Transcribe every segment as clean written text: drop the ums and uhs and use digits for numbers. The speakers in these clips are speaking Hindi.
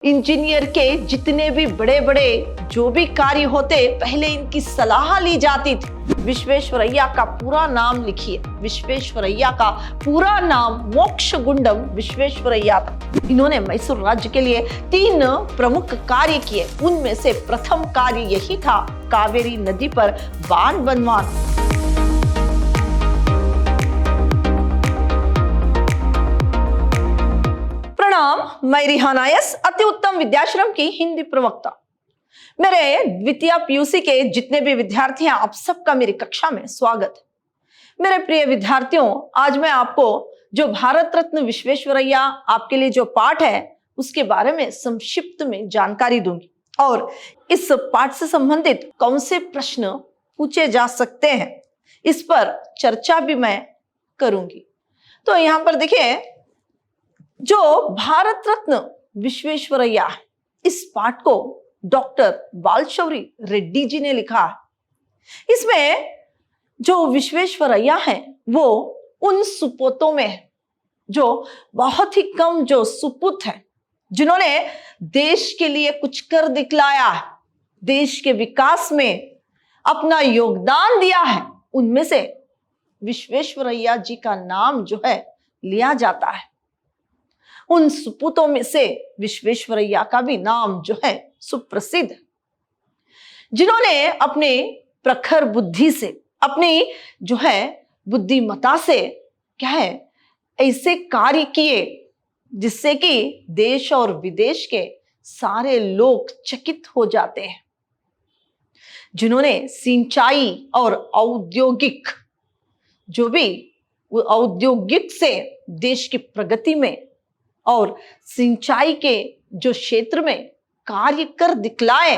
इंजीनियर के जितने भी बड़े बड़े जो भी कार्य होते पहले इनकी सलाह ली जाती थी। विश्वेश्वरैया का पूरा नाम लिखिए। विश्वेश्वरैया का पूरा नाम मोक्षगुंडम विश्वेश्वरैया था। इन्होंने मैसूर राज्य के लिए 3 प्रमुख कार्य किए। उनमें से प्रथम कार्य यही था, कावेरी नदी पर बांध बनवाना। मैं रिहाना यस, अति उत्तम विद्याश्रम की हिंदी प्रवक्ता। मेरे द्वितीय पीयूसी के जितने भी विद्यार्थी हैं, आप सबका मेरी कक्षा में स्वागत है। मेरे प्रिय विद्यार्थियों, आज मैं आपको जो भारत रत्न विश्वेश्वरैया आपके लिए जो पाठ है उसके बारे में संक्षिप्त में जानकारी दूंगी और इस पाठ से संबंधित कौन से प्रश्न पूछे जा सकते हैं इस पर चर्चा भी मैं करूंगी। तो यहां पर देखिए, जो भारत रत्न विश्वेश्वरैया है, इस पाठ को डॉक्टर बालशौरी रेड्डी जी ने लिखा है। इसमें जो विश्वेश्वरैया है वो उन सुपूतों में है जो बहुत ही कम जो सुपूत है, जिन्होंने देश के लिए कुछ कर दिखलाया है, देश के विकास में अपना योगदान दिया है। उनमें से विश्वेश्वरैया जी का नाम जो है लिया जाता है। उन सुपूतों में से विश्वेश्वरैया का भी नाम जो है सुप्रसिद्ध है, जिन्होंने अपने प्रखर बुद्धि से, अपनी जो है बुद्धिमता से क्या है ऐसे कार्य किए जिससे कि देश और विदेश के सारे लोग चकित हो जाते हैं। जिन्होंने सिंचाई और औद्योगिक जो भी औद्योगिक से देश की प्रगति में और सिंचाई के जो क्षेत्र में कार्य कर दिखलाए,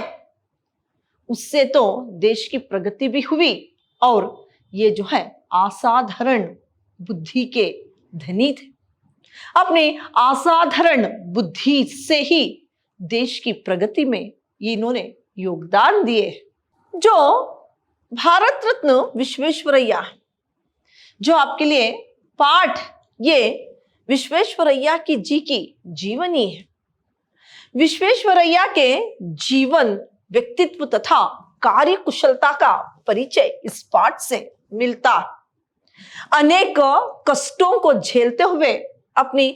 उससे तो देश की प्रगति भी हुई और ये जो है असाधारण बुद्धि के धनी थे। अपनी असाधारण बुद्धि से ही देश की प्रगति में ये इन्होंने योगदान दिए। जो भारत रत्न विश्वेश्वरैया जो आपके लिए पाठ, ये विश्वेश्वरैया की जी की जीवनी है। विश्वेश्वरैया के जीवन, व्यक्तित्व तथा कार्य कुशलता का परिचय इस पाठ से मिलता है। अनेक कष्टों को झेलते हुए अपनी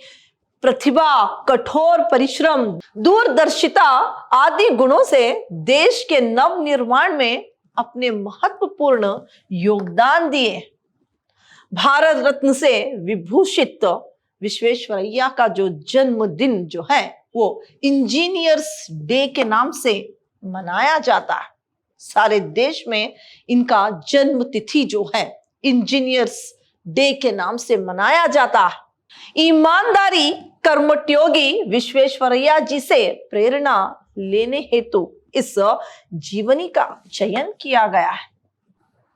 प्रतिभा, कठोर परिश्रम, दूरदर्शिता आदि गुणों से देश के नव निर्माण में अपने महत्वपूर्ण योगदान दिए। भारत रत्न से विभूषित विश्वेश्वरैया का जो जन्मदिन जो है वो इंजीनियर्स डे के नाम से मनाया जाता है। सारे देश में इनका जन्म तिथि जो है इंजीनियर्स डे के नाम से मनाया जाता है। ईमानदारी कर्मठयोगी विश्वेश्वरैया जी से प्रेरणा लेने हेतु इस जीवनी का चयन किया गया है।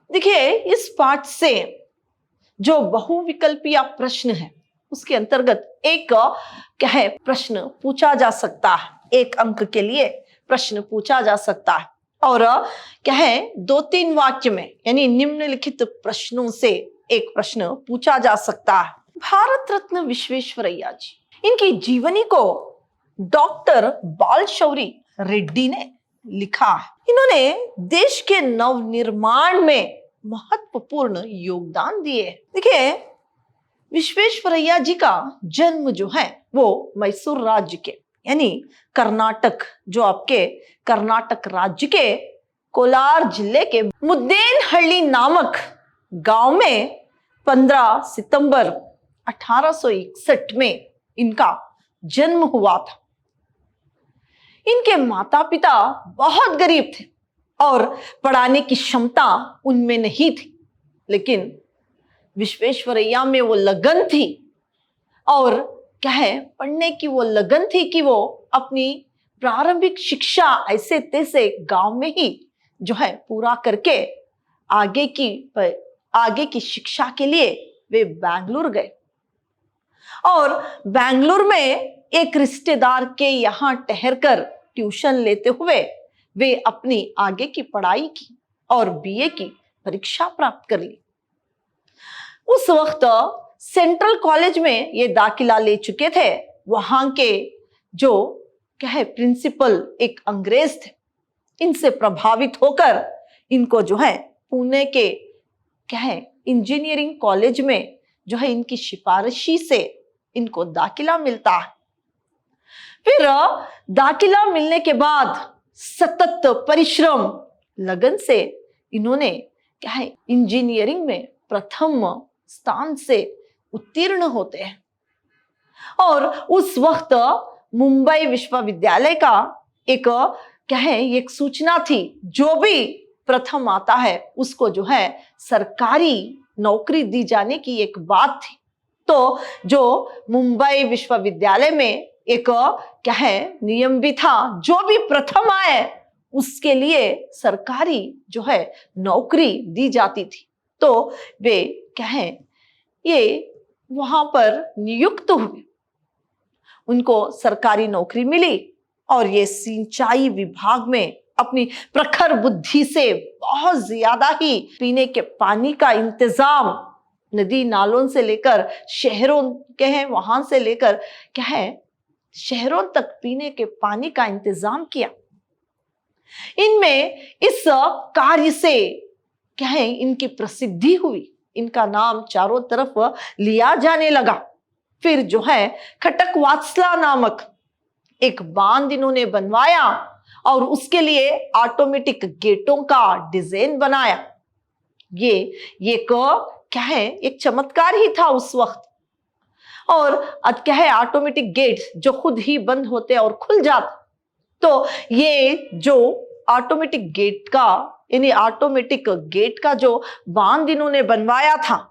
देखिए, इस पाठ से जो बहुविकल्पीय प्रश्न है उसके अंतर्गत एक क्या है प्रश्न पूछा जा सकता है। 1 अंक के लिए प्रश्न पूछा जा सकता है और क्या है 2-3 वाक्य में यानी निम्नलिखित प्रश्नों से एक प्रश्न पूछा जा सकता है। भारत रत्न विश्वेश्वरैया जी, इनकी जीवनी को डॉक्टर बालशौरी रेड्डी ने लिखा है। इन्होंने देश के नवनिर्माण में महत्वपूर्ण योगदान दिए। देखिए, विश्वेश्वरैया जी का जन्म जो है वो मैसूर राज्य के यानी कर्नाटक, जो आपके कर्नाटक राज्य के कोलार जिले के मुद्देनहಳ್ಳಿ नामक गांव में 15 सितंबर 1861 में इनका जन्म हुआ था। इनके माता पिता बहुत गरीब थे और पढ़ाने की क्षमता उनमें नहीं थी, लेकिन विश्वेश्वरैया में वो लगन थी और क्या है पढ़ने की वो लगन थी कि वो अपनी प्रारंभिक शिक्षा ऐसे तैसे गांव में ही जो है पूरा करके आगे की शिक्षा के लिए वे बेंगलुरु गए और बेंगलुरु में एक रिश्तेदार के यहाँ ठहरकर ट्यूशन लेते हुए वे अपनी आगे की पढ़ाई की और बीए की परीक्षा प्राप्त कर ली। उस वक्त सेंट्रल कॉलेज में ये दाखिला ले चुके थे। वहां के जो क्या है प्रिंसिपल एक अंग्रेज थे। इनसे प्रभावित होकर इनको जो है पुणे के क्या है इंजीनियरिंग कॉलेज में जो है इनकी सिफारिशी से इनको दाखिला मिलता है। फिर दाखिला मिलने के बाद सतत परिश्रम लगन से इन्होंने क्या है इंजीनियरिंग में प्रथम स्थान से उत्तीर्ण होते हैं। और उस वक्त मुंबई विश्वविद्यालय का एक क्या है एक सूचना थी, जो भी प्रथम आता है उसको जो है सरकारी नौकरी दी जाने की एक बात थी। तो जो मुंबई विश्वविद्यालय में एक क्या है नियम भी था, जो भी प्रथम आए उसके लिए सरकारी जो है नौकरी दी जाती थी। तो वे क्या है ये वहां पर नियुक्त हुए, उनको सरकारी नौकरी मिली और ये सिंचाई विभाग में अपनी प्रखर बुद्धि से बहुत ज्यादा ही पीने के पानी का इंतजाम नदी नालों से लेकर शहरों के हैं वहां से लेकर क्या है शहरों तक पीने के पानी का इंतजाम किया। इनमें इस कार्य से क्या है इनकी प्रसिद्धि हुई, इनका नाम चारों तरफ लिया जाने लगा। फिर जो है खटक वात्सला नामक एक बांध इन्होंने बनवाया और उसके लिए ऑटोमेटिक गेटों का डिजाइन बनाया। ये क्या है एक चमत्कार ही था उस वक्त। और क्या है ऑटोमेटिक गेट जो खुद ही बंद होते और खुल जाते। तो ये जो ऑटोमेटिक गेट का यानी ऑटोमेटिक गेट का जो बांध इन्होंने बनवाया था,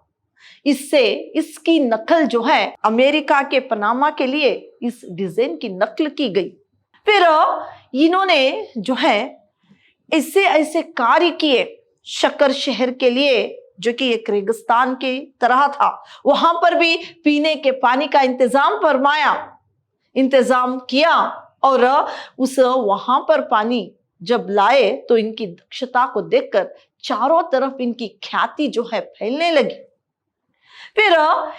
इससे इसकी नकल जो है अमेरिका के पनामा के लिए इस डिजाइन की नकल की गई। फिर इन्होंने जो है ऐसे ऐसे कार्य किए शक्कर शहर के लिए, जो कि एक रेगिस्तान की तरह था, वहां पर भी पीने के पानी का इंतजाम किया और उस वहां पर पानी जब लाए तो इनकी दक्षता को देखकर चारों तरफ इनकी ख्याति जो है फैलने लगी। फिर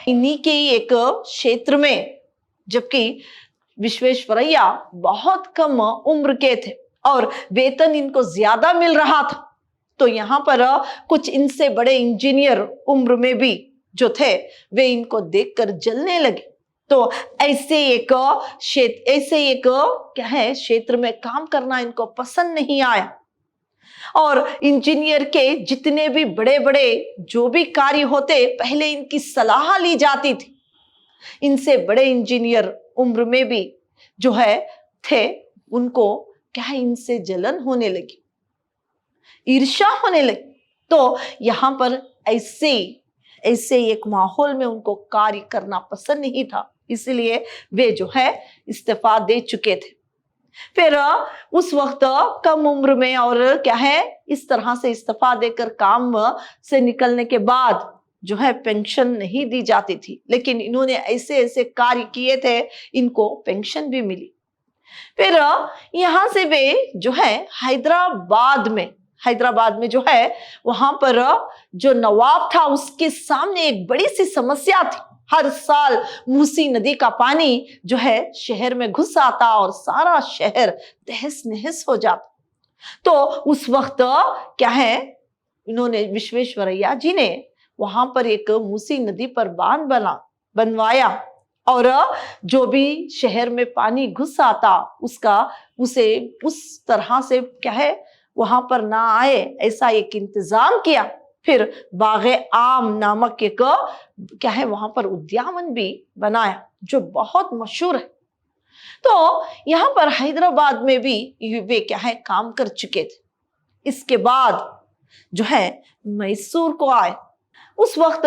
इन्हीं के एक क्षेत्र में, जबकि विश्वेश्वरैया बहुत कम उम्र के थे और वेतन इनको ज्यादा मिल रहा था, तो यहाँ पर कुछ इनसे बड़े इंजीनियर उम्र में भी जो थे वे इनको देखकर जलने लगे। तो ऐसे एक क्या है क्षेत्र में काम करना इनको पसंद नहीं आया और इंजीनियर के जितने भी बड़े बड़े जो भी कार्य होते पहले इनकी सलाह ली जाती थी। इनसे बड़े इंजीनियर उम्र में भी जो है थे, उनको क्या है इनसे जलन होने लगी, ईर्ष्या होने लगी। तो यहाँ पर ऐसे एक माहौल में उनको कार्य करना पसंद नहीं था, इसलिए वे जो है इस्तीफा दे चुके थे। फिर उस वक्त कम उम्र में और क्या है इस तरह से इस्तीफा देकर काम से निकलने के बाद जो है पेंशन नहीं दी जाती थी, लेकिन इन्होंने ऐसे ऐसे कार्य किए थे, इनको पेंशन भी मिली। फिर यहाँ से वे जो है हैदराबाद में जो है वहां पर जो नवाब था उसके सामने एक बड़ी सी समस्या थी। हर साल मूसी नदी का पानी जो है शहर में घुस आता और सारा शहर तहस नहस हो जाता। तो उस वक्त क्या है इन्होंने विश्वेश्वरैया जी ने वहां पर एक मूसी नदी पर बांध बनवाया और जो भी शहर में पानी घुस आता उसे उस तरह से क्या है वहां पर ना आए, ऐसा एक इंतजाम किया। फिर बागे आम नामक एक क्या है वहां पर उद्यान भी बनाया जो बहुत मशहूर है। तो यहाँ पर हैदराबाद में भी वे क्या है काम कर चुके थे। इसके बाद जो है मैसूर को आए। उस वक्त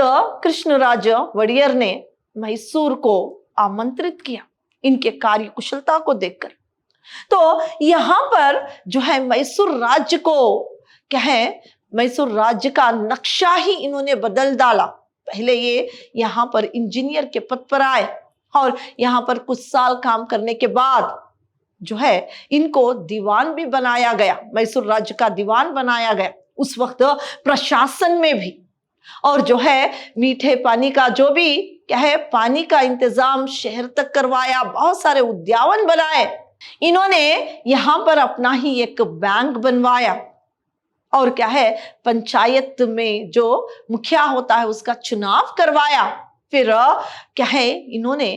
कृष्णराज वड़ियर ने मैसूर को आमंत्रित किया इनके कार्य कुशलता को देखकर। तो यहाँ पर जो है मैसूर राज्य को क्या है मैसूर राज्य का नक्शा ही इन्होंने बदल डाला। पहले ये यहाँ पर इंजीनियर के पद पर आए और यहाँ पर कुछ साल काम करने के बाद जो है इनको दीवान भी बनाया गया, मैसूर राज्य का दीवान बनाया गया। उस वक्त प्रशासन में भी और जो है मीठे पानी का जो भी क्या है पानी का इंतजाम शहर तक करवाया, बहुत सारे उद्यान बनाए। इन्होंने यहां पर अपना ही एक बैंक बनवाया और क्या है, पंचायत में जो मुखिया होता है उसका चुनाव करवाया। फिर क्या है, इन्होंने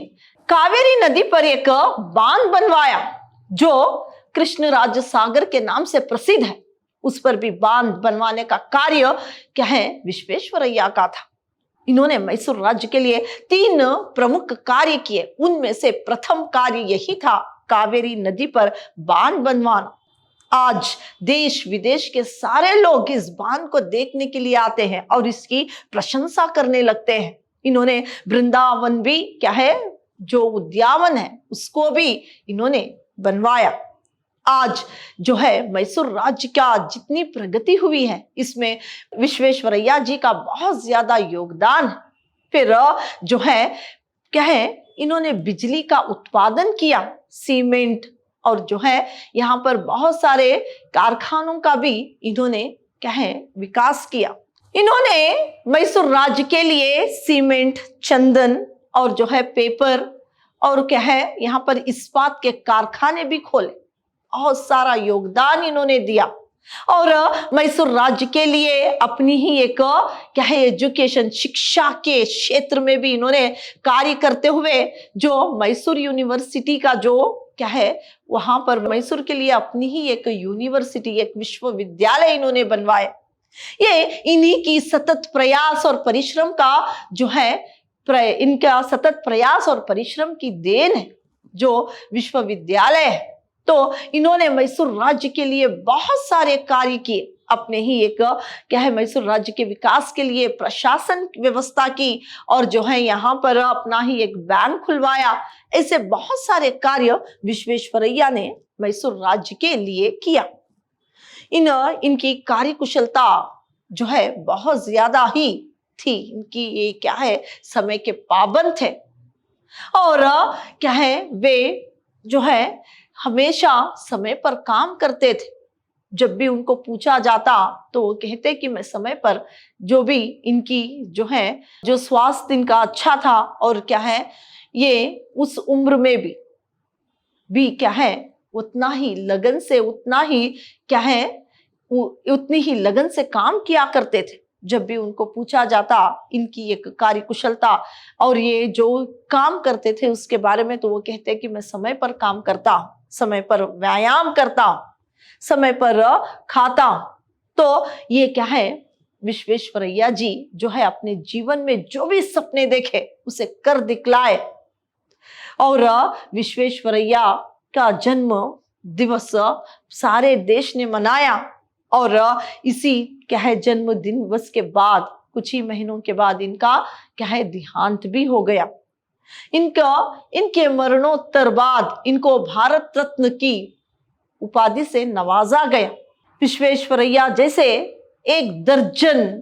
कावेरी नदी पर एक बांध बनवाया जो कृष्णराज सागर के नाम से प्रसिद्ध है। उस पर भी बांध बनवाने का कार्य क्या है, विश्वेश्वरैया का था। इन्होंने मैसूर राज्य के लिए 3 प्रमुख कार्य किए। उनमें से प्रथम कार्य यही था, कावेरी नदी पर बांध बनवाना। आज देश विदेश के सारे लोग इस बांध को देखने के लिए आते हैं और इसकी प्रशंसा करने लगते हैं। इन्होंने वृंदावन भी क्या है, जो उद्यान है उसको भी इन्होंने बनवाया। आज जो है मैसूर राज्य का जितनी प्रगति हुई है इसमें विश्वेश्वरैया जी का बहुत ज्यादा योगदान है। फिर जो है क्या है, इन्होंने बिजली का उत्पादन किया, सीमेंट और जो है यहाँ पर बहुत सारे कारखानों का भी इन्होंने क्या है विकास किया। इन्होंने मैसूर राज्य के लिए सीमेंट, चंदन और जो है पेपर और क्या है यहाँ पर इस्पात के कारखाने भी खोले। बहुत सारा योगदान इन्होंने दिया और मैसूर राज्य के लिए अपनी ही एक क्या है एजुकेशन, शिक्षा के क्षेत्र में भी इन्होंने कार्य करते हुए जो मैसूर यूनिवर्सिटी का जो क्या है वहां पर मैसूर के लिए अपनी ही एक यूनिवर्सिटी, एक विश्वविद्यालय इन्होंने बनवाए। ये इन्हीं की सतत प्रयास और परिश्रम का जो है इनका सतत प्रयास और परिश्रम की देन है जो विश्वविद्यालय है। तो इन्होंने मैसूर राज्य के लिए बहुत सारे कार्य किए। अपने ही एक क्या है मैसूर राज्य के विकास के लिए प्रशासन व्यवस्था की और जो है यहाँ पर अपना ही एक बैंक खुलवाया। ऐसे बहुत सारे कार्य विश्वेश्वरैया ने मैसूर राज्य के लिए किया। इनकी कार्यकुशलता जो है बहुत ज्यादा ही थी। इनकी ये क्या है समय के पाबंद थे और क्या है वे जो है हमेशा समय पर काम करते थे। जब भी उनको पूछा जाता तो वो कहते कि मैं समय पर, जो भी इनकी जो है जो स्वास्थ्य इनका अच्छा था और क्या है ये उस उम्र में भी क्या है उतना ही लगन से, उतना ही क्या है उतनी ही लगन से काम किया करते थे। जब भी उनको पूछा जाता इनकी एक कार्यकुशलता और ये जो काम करते थे उसके बारे में तो वो कहते कि मैं समय पर काम करता हूँ, समय पर व्यायाम करता हूँ, समय पर खाता हूँ। तो ये क्या है विश्वेश्वरैया जी जो है अपने जीवन में जो भी सपने देखे उसे कर दिखलाए। और विश्वेश्वरैया का जन्म दिवस सारे देश ने मनाया और इसी क्या है जन्म दिवस के बाद कुछ ही महीनों के बाद इनका क्या है देहांत भी हो गया। इनके मरणोत्तर बाद इनको भारत रत्न की उपाधि से नवाजा गया। विश्वेश्वरैया जैसे 1 दर्जन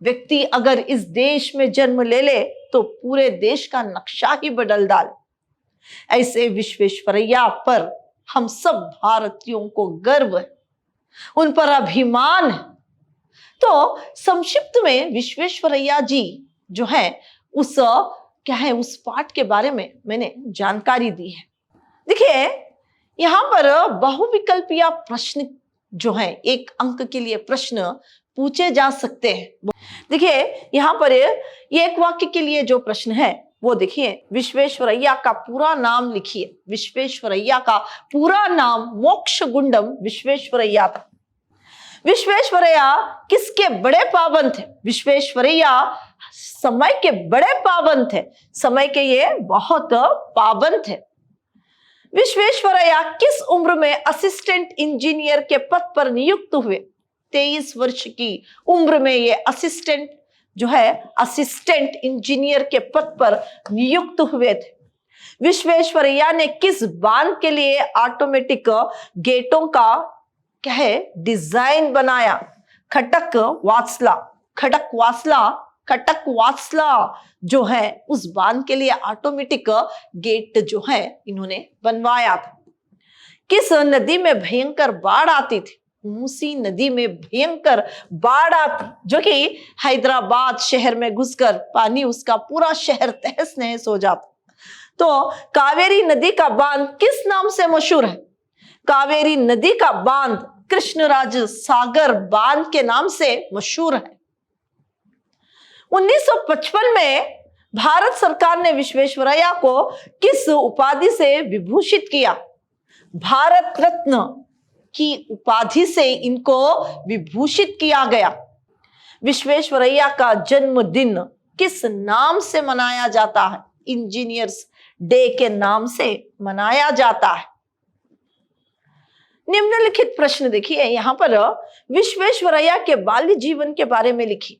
व्यक्ति अगर इस देश में जन्म ले तो पूरे देश का नक्शा ही बदल डाले। ऐसे विश्वेश्वरैया पर हम सब भारतीयों को गर्व है, उन पर अभिमान है। तो संक्षिप्त में विश्वेश्वरैया जी जो है उस क्या है उस पाठ के बारे में मैंने जानकारी दी है। देखिए यहाँ पर बहुविकल्पीय प्रश्न जो है 1 अंक के लिए प्रश्न पूछे जा सकते हैं। देखिए यहाँ पर 1 वाक्य के लिए जो प्रश्न है वो देखिए, विश्वेश्वरैया का पूरा नाम लिखिए। विश्वेश्वरैया का पूरा नाम मोक्षगुंडम विश्वेश्वरैया था। विश्वेश्वरैया किसके बड़े पाबंद थे? विश्वेश्वरैया समय के बड़े पाबंद थे, समय के ये बहुत पाबंद थे। विश्वेश्वरैया किस उम्र में असिस्टेंट इंजीनियर के पद पर नियुक्त हुए? 23 वर्ष की उम्र में ये असिस्टेंट इंजीनियर के पद पर नियुक्त हुए थे। विश्वेश्वरैया ने किस बांध के लिए ऑटोमेटिक गेटों का क्या है डिजाइन बनाया? खटक वासला जो है उस बांध के लिए ऑटोमेटिक गेट जो है इन्होंने बनवाया था। किस नदी में भयंकर बाढ़ आती थी? मूसी नदी में भयंकर बाढ़ आती, जो कि हैदराबाद शहर में घुसकर पानी उसका पूरा शहर तहस नहस हो जाता। तो कावेरी नदी का बांध किस नाम से मशहूर है? कावेरी नदी का बांध कृष्णराज सागर बांध के नाम से मशहूर है। 1955 में भारत सरकार ने विश्वेश्वरैया को किस उपाधि से विभूषित किया? भारत रत्न की उपाधि से इनको विभूषित किया गया। विश्वेश्वरैया का जन्मदिन किस नाम से मनाया जाता है? इंजीनियर्स डे के नाम से मनाया जाता है। निम्नलिखित प्रश्न देखिए, यहां पर विश्वेश्वरैया के बाल्य जीवन के बारे में लिखिए।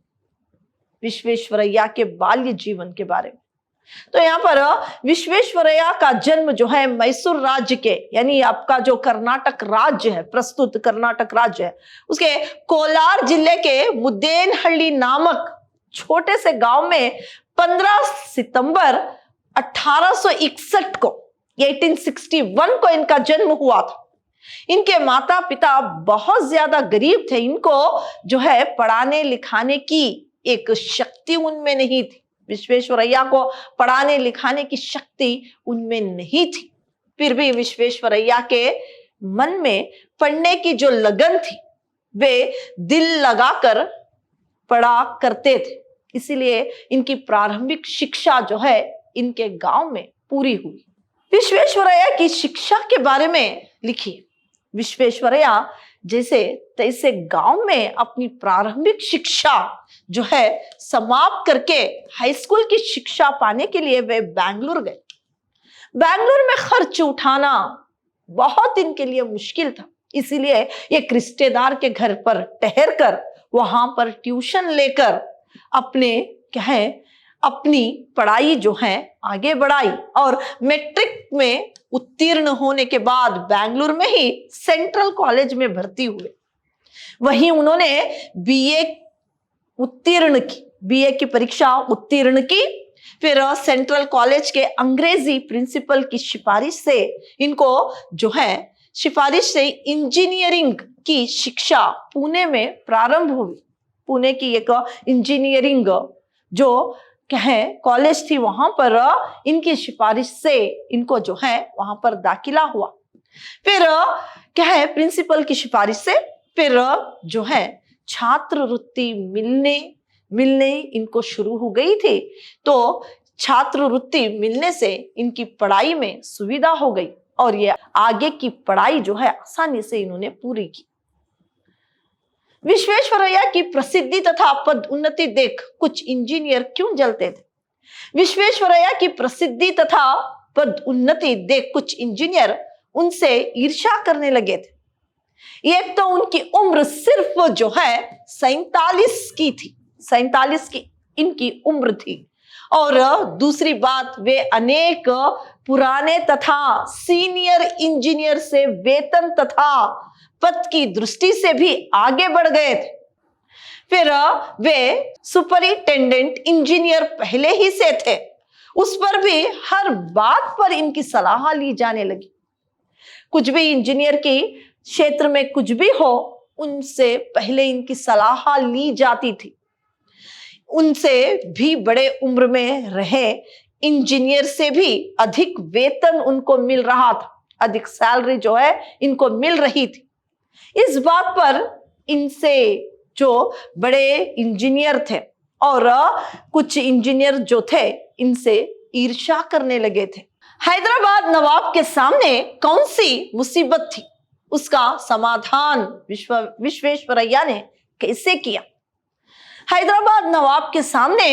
विश्वेश्वरैया के बाल्य जीवन के बारे में, तो यहाँ पर विश्वेश्वरैया का जन्म जो है मैसूर राज्य के, यानी आपका जो कर्नाटक राज्य है, प्रस्तुत कर्नाटक राज्य है, उसके कोलार जिले के मुद्देनहಳ್ಳಿ नामक छोटे से गांव में 15 सितंबर 1861 को 1861 को इनका जन्म हुआ था। इनके माता पिता बहुत ज्यादा गरीब थे। इनको जो है पढ़ाने लिखाने की एक शक्ति उनमें नहीं थी। विश्वेश्वरैया को पढ़ाने लिखाने की शक्ति उनमें नहीं थी। फिर भी विश्वेश्वरैया के मन में पढ़ने की जो लगन थी, वे दिल लगाकर पढ़ा करते थे। इसीलिए इनकी प्रारंभिक शिक्षा जो है इनके गांव में पूरी हुई। विश्वेश्वरैया की शिक्षा के बारे में लिखिए। विश्वेश्वरैया जैसे तैसे गांव में अपनी प्रारंभिक शिक्षा जो है समाप्त करके हाई स्कूल की शिक्षा पाने के लिए वे बेंगलुरु गए। बेंगलुरु में खर्च उठाना बहुत इनके लिए मुश्किल था, इसीलिए एक रिश्तेदार के घर पर ठहर कर वहां पर ट्यूशन लेकर अपनी पढ़ाई जो है आगे बढ़ाई और मैट्रिक में उत्तीर्ण होने के बाद बेंगलुरु में ही सेंट्रल कॉलेज में भर्ती हुए। वहीं उन्होंने बीए की परीक्षा उत्तीर्ण की। फिर सेंट्रल कॉलेज के अंग्रेजी प्रिंसिपल की सिफारिश से इंजीनियरिंग की शिक्षा पुणे में प्रारंभ हुई। पुणे की एक इंजीनियरिंग जो कॉलेज थी, वहां पर इनकी सिफारिश से इनको जो है वहां पर दाखिला हुआ। फिर प्रिंसिपल की सिफारिश से फिर जो है छात्रवृत्ति मिलने इनको शुरू हो गई थी। तो छात्रवृत्ति मिलने से इनकी पढ़ाई में सुविधा हो गई और ये आगे की पढ़ाई जो है आसानी से इन्होंने पूरी की। विश्वेश्वरैया की प्रसिद्धि तथा पद उन्नति देख कुछ इंजीनियर क्यों जलते थे? विश्वेश्वरैया की प्रसिद्धि तथा पद उन्नति देख कुछ इंजीनियर उनसे ईर्ष्या करने लगे थे। एक तो उनकी उम्र सिर्फ जो है 47 की थी, 47 की इनकी उम्र थी, और दूसरी बात वे अनेक पुराने तथा सीनियर इंजीनियर से वेतन तथा पद की दृष्टि से भी आगे बढ़ गए थे। फिर वे सुपरिटेंडेंट इंजीनियर पहले ही से थे, उस पर भी हर बात पर इनकी सलाह ली जाने लगी। कुछ भी इंजीनियर की क्षेत्र में कुछ भी हो, उनसे पहले इनकी सलाह ली जाती थी। उनसे भी बड़े उम्र में रहे इंजीनियर से भी अधिक वेतन उनको मिल रहा था, अधिक सैलरी जो है इनको मिल रही थी। इस बात पर इनसे जो बड़े इंजीनियर थे और कुछ इंजीनियर जो थे इनसे ईर्ष्या करने लगे थे। हैदराबाद नवाब के सामने कौन सी मुसीबत थी, उसका समाधान विश्वेश्वरैया ने कैसे किया? हैदराबाद नवाब के सामने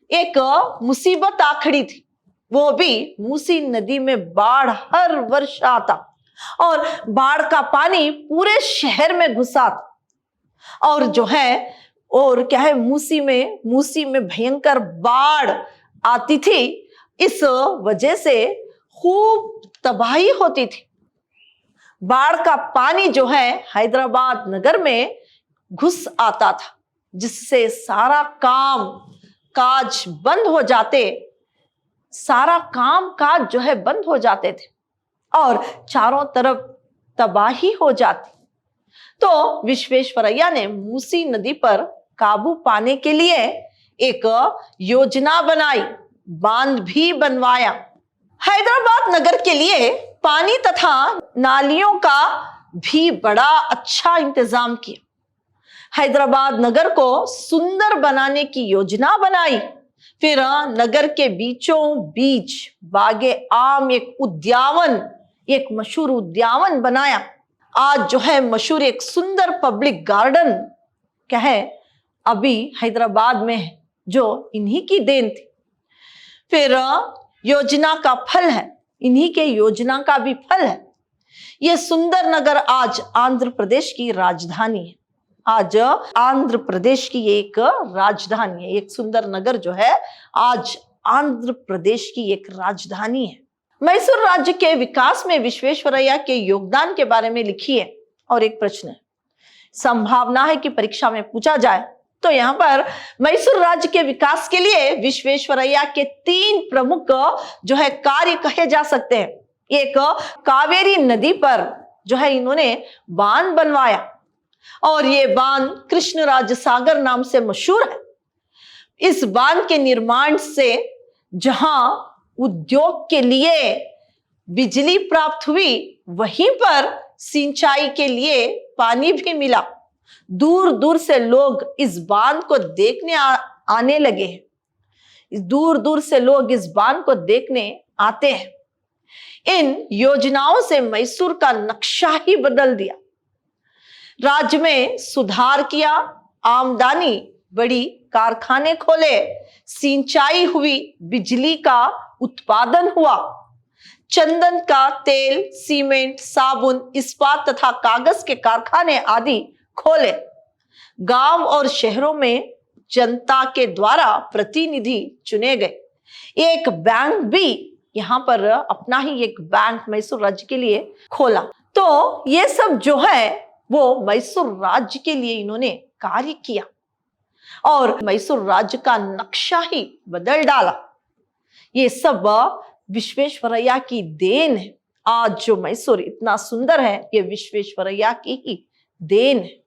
एक मुसीबत आ खड़ी थी, वो भी मूसी नदी में बाढ़ हर वर्ष आता और बाढ़ का पानी पूरे शहर में घुसा और जो है मूसी में भयंकर बाढ़ आती थी। इस वजह से खूब तबाही होती थी। बाढ़ का पानी जो है हैदराबाद नगर में घुस आता था, जिससे सारा काम काज बंद हो जाते थे और चारों तरफ तबाही हो जाती। तो विश्वेश्वरैया ने मूसी नदी पर काबू पाने के लिए एक योजना बनाई, बांध भी बनवाया। हैदराबाद नगर के लिए पानी तथा नालियों का भी बड़ा अच्छा इंतजाम किया। हैदराबाद नगर को सुंदर बनाने की योजना बनाई। फिर नगर के बीचों बीच बागे आम एक उद्यान, एक मशहूर उद्यान बनाया। आज जो है मशहूर एक सुंदर पब्लिक गार्डन क्या है अभी हैदराबाद में है, जो इन्हीं की देन थी। फिर योजना का फल है, इन्हीं के योजना का भी फल है। यह सुंदर नगर आज आंध्र प्रदेश की राजधानी है। आज आंध्र प्रदेश की एक राजधानी है। एक सुंदर नगर जो है आज आंध्र प्रदेश की एक राजधानी है। मैसूर राज्य के विकास में विश्वेश्वरैया के योगदान के बारे में लिखिए। और एक प्रश्न है, संभावना है कि परीक्षा में पूछा जाए, तो यहाँ पर मैसूर राज्य के विकास के लिए विश्वेश्वरैया के 3 प्रमुख जो है कार्य कहे जा सकते हैं। एक, कावेरी नदी पर जो है इन्होंने बांध बनवाया और ये बांध कृष्णराज सागर नाम से मशहूर है। इस बांध के निर्माण से जहां उद्योग के लिए बिजली प्राप्त हुई, वहीं पर सिंचाई के लिए पानी भी मिला। दूर दूर से लोग इस बांध को देखने आने लगे हैं। दूर दूर से लोग इस बांध को देखने आते हैं। इन योजनाओं से मैसूर का नक्शा ही बदल दिया। राज्य में सुधार किया, आमदनी बढ़ी, कारखाने खोले, सिंचाई हुई, बिजली का उत्पादन हुआ, चंदन का तेल, सीमेंट, साबुन, इस्पात तथा कागज के कारखाने आदि खोले। गांव और शहरों में जनता के द्वारा प्रतिनिधि चुने गए। एक बैंक भी यहाँ पर अपना ही एक बैंक मैसूर राज्य के लिए खोला। तो ये सब जो है वो मैसूर राज्य के लिए इन्होंने कार्य किया और मैसूर राज्य का नक्शा ही बदल डाला। ये सब विश्वेश्वरैया की देन है। आज जो मैसूर इतना सुंदर है, ये विश्वेश्वरैया की ही देन है।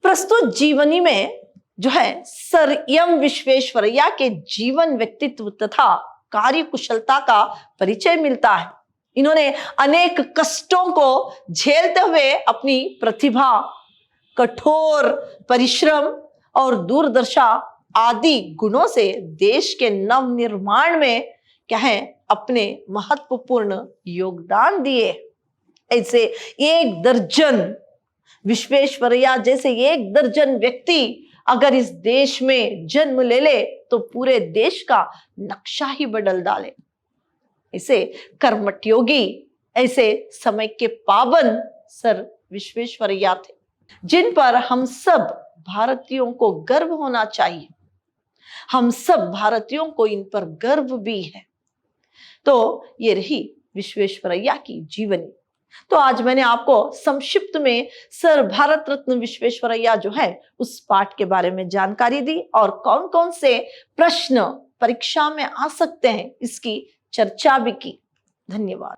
प्रस्तुत जीवनी में जो है सर एम विश्वेश्वरैया के जीवन, व्यक्तित्व तथा कार्य कुशलता का परिचय मिलता है। इन्होंने अनेक कष्टों को झेलते हुए अपनी प्रतिभा, कठोर परिश्रम और दूरदर्शा आदि गुणों से देश के नव निर्माण में क्या है अपने महत्वपूर्ण योगदान दिए। ऐसे 1 दर्जन विश्वेश्वरैया जैसे 1 दर्जन व्यक्ति अगर इस देश में जन्म ले ले तो पूरे देश का नक्शा ही बदल डाले। ऐसे कर्मठ योगी, ऐसे समय के पावन सर विश्वेश्वरैया थे, जिन पर हम सब भारतीयों को गर्व होना चाहिए। हम सब भारतीयों को इन पर गर्व भी है। तो ये रही विश्वेश्वरैया की जीवनी। तो आज मैंने आपको संक्षिप्त में सर भारत रत्न विश्वेश्वरैया जो है उस पाठ के बारे में जानकारी दी और कौन कौन से प्रश्न परीक्षा में आ सकते हैं इसकी चर्चा भी की। धन्यवाद।